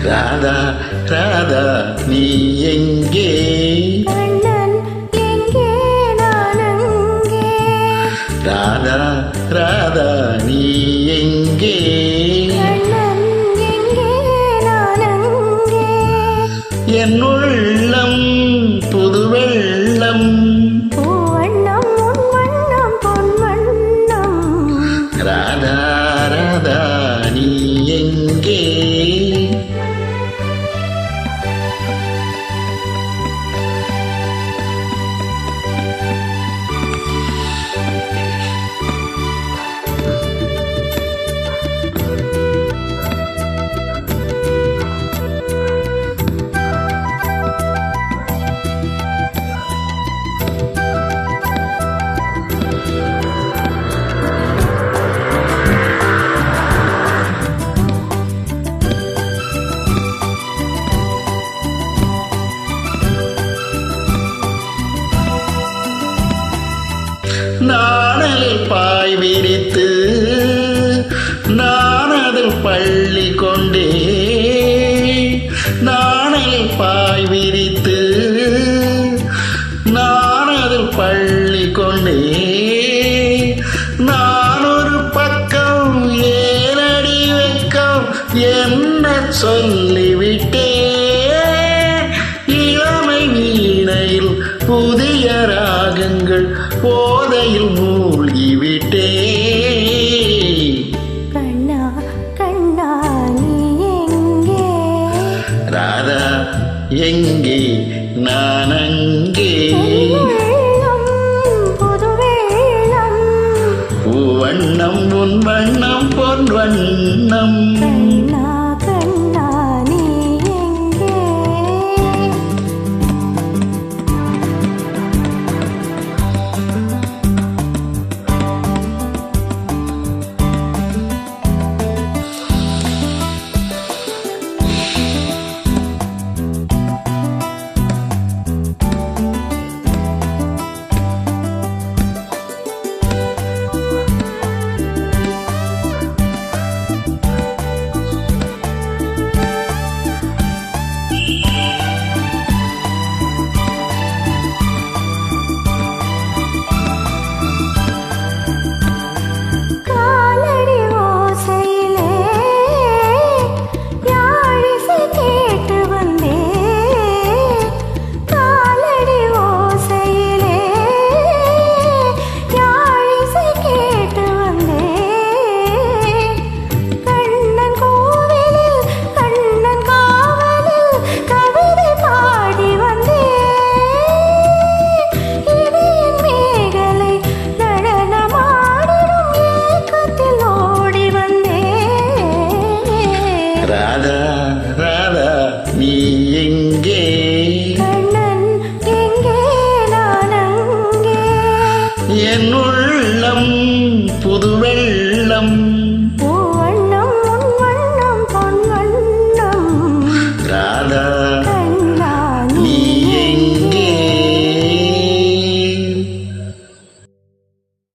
ராதா ராதா நீ எங்கே? கண்ணன் எங்கே நான் அங்கே. ராதா ராதா நீ எங்கே? கண்ணன் எங்கே நான் அங்கே. என் உள்ளம் புது வெள்ளம் பூவண்ணம் உன் வண்ணம் பொன் வண்ணம். ராதா ராதா நீ எங்கே? நாணலில் பாய் விரித்து நான் அதில் பள்ளி கொண்டே. நாணலில் பாய் விரித்து நான் அதில் பள்ளி கொண்டே. நான் ஒரு பக்கம் ஏனடி வெக்கம் என்ன சொல்லிவிட்டே. இளமை வீணையில் புதிய ராகங்கள் போதையில் மூழ்கிவிட்டே. கண்ணா கண்ணா நீ எங்கே? ராதா எங்கே நான் அங்கே. வெள்ளம் புது வெள்ளம். பூவண்ணம் உன் வண்ணம் பொன் வண்ணம்.